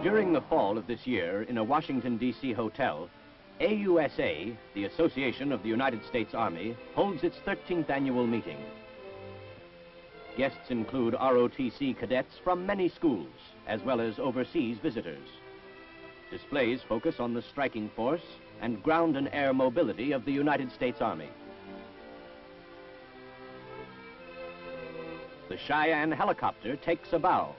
During the fall of this year, in a Washington, D.C. hotel, AUSA, the Association of the United States Army, holds its 13th annual meeting. Guests include ROTC cadets from many schools, as well as overseas visitors. Displays focus on the striking force and ground and air mobility of the United States Army. The Cheyenne helicopter takes a bow.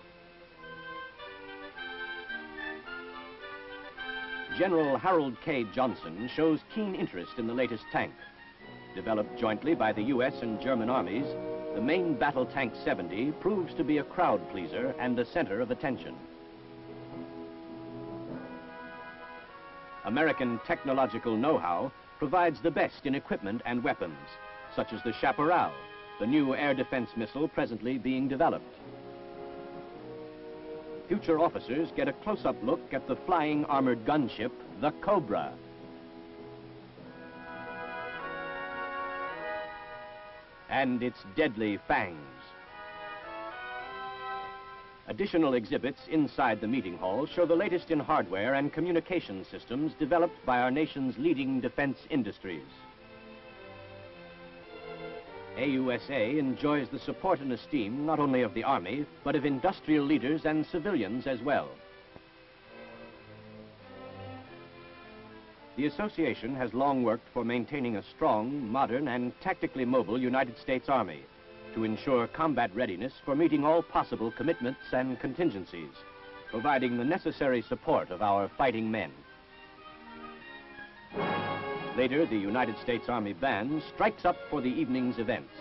General Harold K. Johnson shows keen interest in the latest tank. Developed jointly by the U.S. and German armies, the main battle tank 70 proves to be a crowd pleaser and a center of attention. American technological know-how provides the best in equipment and weapons, such as the Chaparral, the new air defense missile presently being developed. Future officers get a close-up look at the flying armored gunship, the Cobra. And its deadly fangs. Additional exhibits inside the meeting hall show the latest in hardware and communication systems developed by our nation's leading defense industries. AUSA enjoys the support and esteem not only of the Army, but of industrial leaders and civilians as well. The association has long worked for maintaining a strong, modern, and tactically mobile United States Army to ensure combat readiness for meeting all possible commitments and contingencies, providing the necessary support of our fighting men. Later, the United States Army Band strikes up for the evening's events.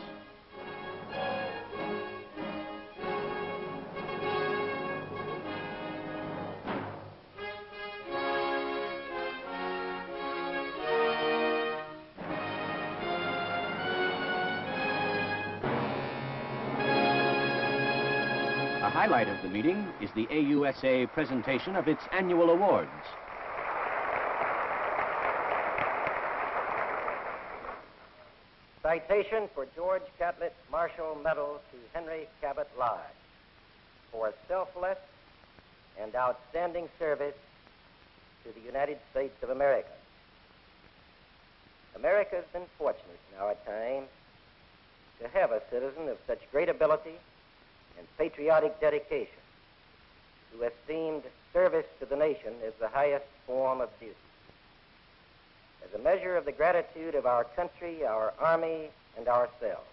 A highlight of the meeting is the AUSA presentation of its annual awards. Citation for George Catlette Marshall Medal to Henry Cabot Lodge for selfless and outstanding service to the United States of America. America has been fortunate in our time to have a citizen of such great ability and patriotic dedication who esteemed service to the nation as the highest form of duty. As a measure of the gratitude of our country, our Army, and ourselves,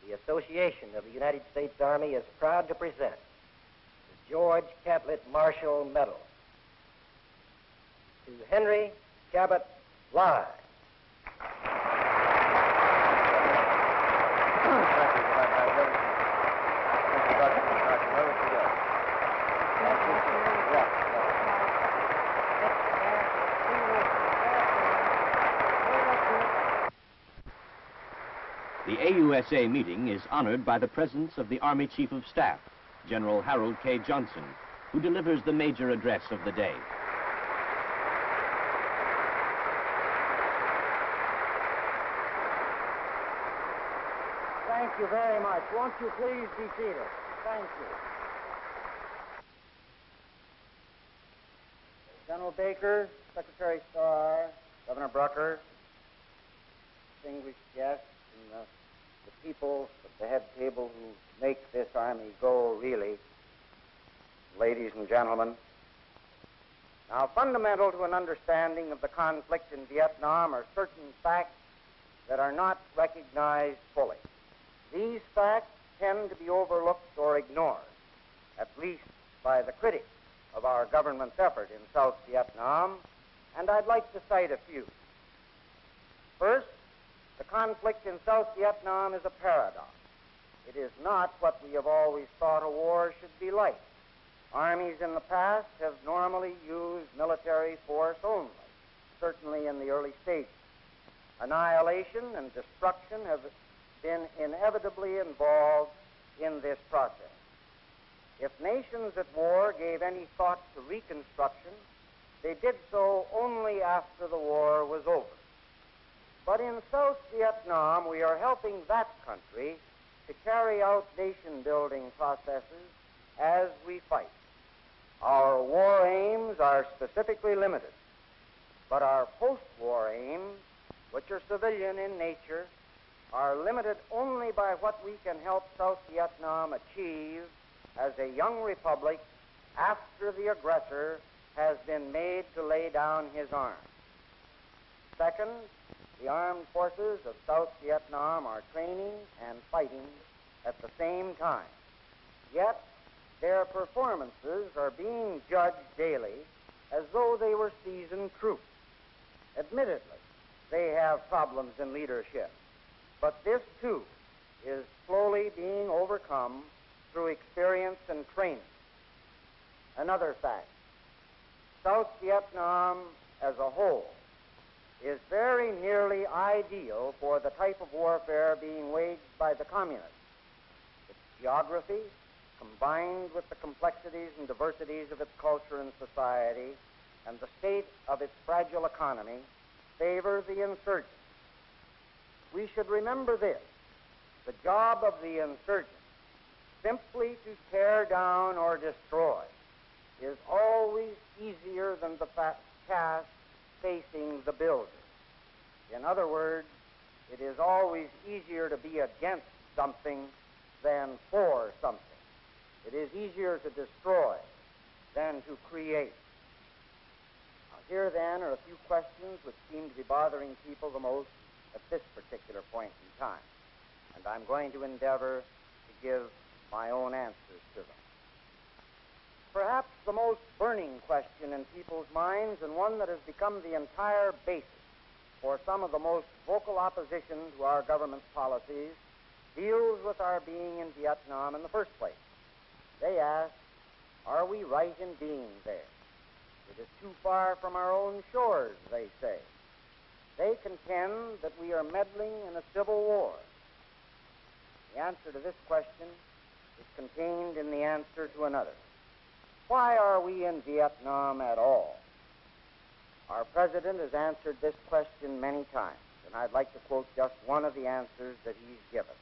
the Association of the United States Army is proud to present the George Catlette Marshall Medal to Henry Cabot Lodge. The AUSA meeting is honored by the presence of the Army Chief of Staff, General Harold K. Johnson, who delivers the major address of the day. Thank you very much. Won't you please be seated? Thank you. General Baker, Secretary Starr, Governor Brucker, distinguished guests, and the people at the head table who make this Army go, really, ladies and gentlemen. Now, fundamental to an understanding of the conflict in Vietnam are certain facts that are not recognized fully. These facts tend to be overlooked or ignored, at least by the critics of our government's effort in South Vietnam, and I'd like to cite a few. First, the conflict in South Vietnam is a paradox. It is not what we have always thought a war should be like. Armies in the past have normally used military force only, certainly in the early stages. Annihilation and destruction have been inevitably involved in this process. If nations at war gave any thought to reconstruction, they did so only after the war was over. But in South Vietnam, we are helping that country to carry out nation-building processes as we fight. Our war aims are specifically limited, but our post-war aims, which are civilian in nature, are limited only by what we can help South Vietnam achieve as a young republic after the aggressor has been made to lay down his arms. Second, the armed forces of South Vietnam are training and fighting at the same time. Yet, their performances are being judged daily as though they were seasoned troops. Admittedly, they have problems in leadership, but this, too, is slowly being overcome through experience and training. Another fact, South Vietnam as a whole is very nearly ideal for the type of warfare being waged by the communists. Its geography, combined with the complexities and diversities of its culture and society, and the state of its fragile economy, favor the insurgents. We should remember this: the job of the insurgents, simply to tear down or destroy, is always easier than the task facing the builder. In other words, it is always easier to be against something than for something. It is easier to destroy than to create. Now, here then are a few questions which seem to be bothering people the most at this particular point in time, and I'm going to endeavor to give my own answers to them. Perhaps the most burning question in people's minds, and one that has become the entire basis for some of the most vocal opposition to our government's policies, deals with our being in Vietnam in the first place. They ask, are we right in being there? It is too far from our own shores, they say. They contend that we are meddling in a civil war. The answer to this question is contained in the answer to another. Why are we in Vietnam at all? Our president has answered this question many times, and I'd like to quote just one of the answers that he's given.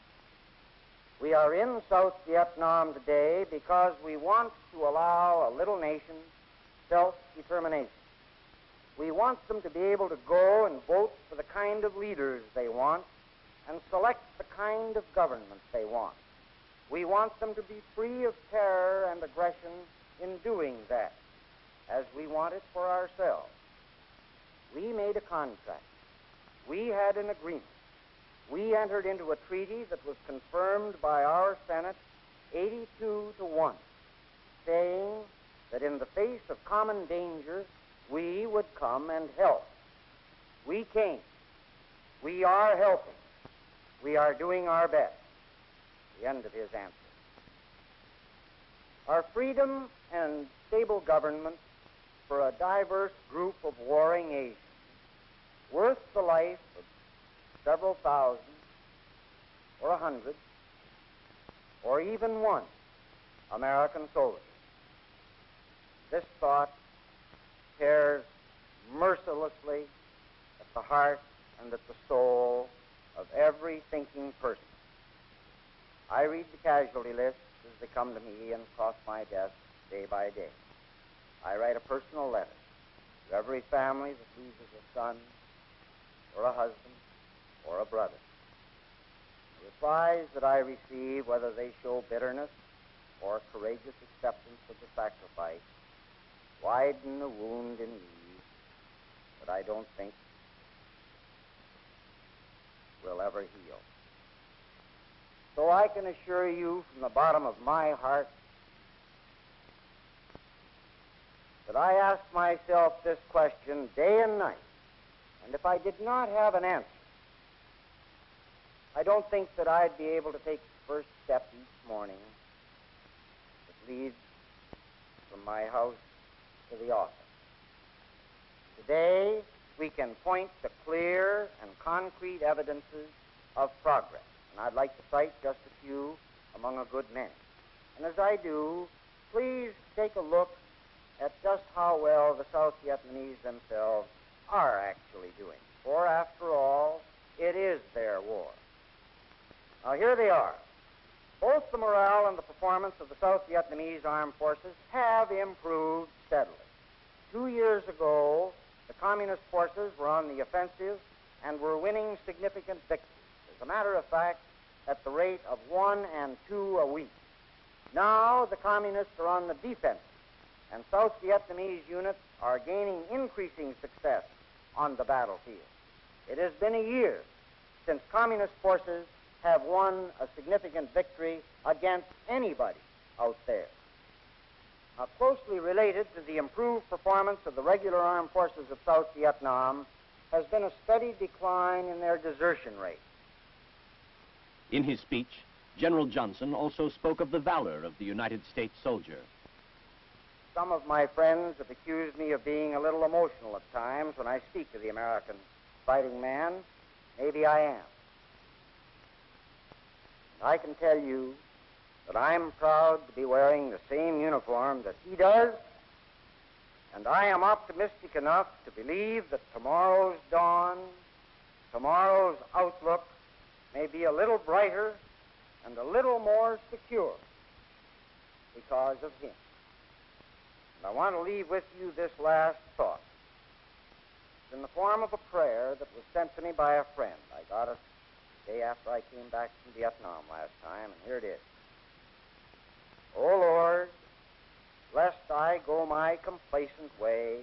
We are in South Vietnam today because we want to allow a little nation self-determination. We want them to be able to go and vote for the kind of leaders they want and select the kind of government they want. We want them to be free of terror and aggression in doing that, as we want it for ourselves. We made a contract. We had an agreement. We entered into a treaty that was confirmed by our Senate 82-1, saying that in the face of common danger, we would come and help. We came. We are helping. We are doing our best. The end of his answer. Our freedom and stable government for a diverse group of warring Asians, worth the life of several thousand, or 100, or even one American soldier. This thought tears mercilessly at the heart and at the soul of every thinking person. I read the casualty lists as they come to me and across my desk day by day. I write a personal letter to every family that loses a son, or a husband, or a brother. The replies that I receive, whether they show bitterness or courageous acceptance of the sacrifice, widen the wound in me that I don't think will ever heal. So I can assure you from the bottom of my heart that I ask myself this question day and night, and if I did not have an answer, I don't think that I'd be able to take the first step each morning that leads from my house to the office. Today, we can point to clear and concrete evidences of progress, and I'd like to cite just a few among a good many. And as I do, please take a look at just how well the South Vietnamese themselves are actually doing. For, after all, it is their war. Now, here they are, Both the morale and the performance of the South Vietnamese armed forces have improved steadily. 2 years ago, the communist forces were on the offensive and were winning significant victories. As a matter of fact, at the rate of 1 and 2 a week. Now the communists are on the defensive, and South Vietnamese units are gaining increasing success on the battlefield. It has been a year since communist forces have won a significant victory against anybody out there. Now, closely related to the improved performance of the regular armed forces of South Vietnam has been a steady decline in their desertion rate. In his speech, General Johnson also spoke of the valor of the United States soldier. Some of my friends have accused me of being a little emotional at times when I speak of the American fighting man. Maybe I am. I can tell you that I'm proud to be wearing the same uniform that he does, and I am optimistic enough to believe that tomorrow's dawn, tomorrow's outlook, may be a little brighter and a little more secure because of him. And I want to leave with you this last thought. It's in the form of a prayer that was sent to me by a friend. I got it the day after I came back from Vietnam last time, and here it is. O Lord, lest I go my complacent way,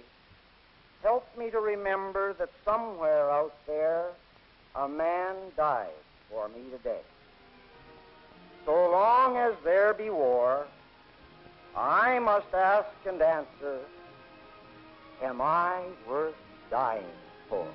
help me to remember that somewhere out there a man died for me today. So long as there be war, I must ask and answer, am I worth dying for?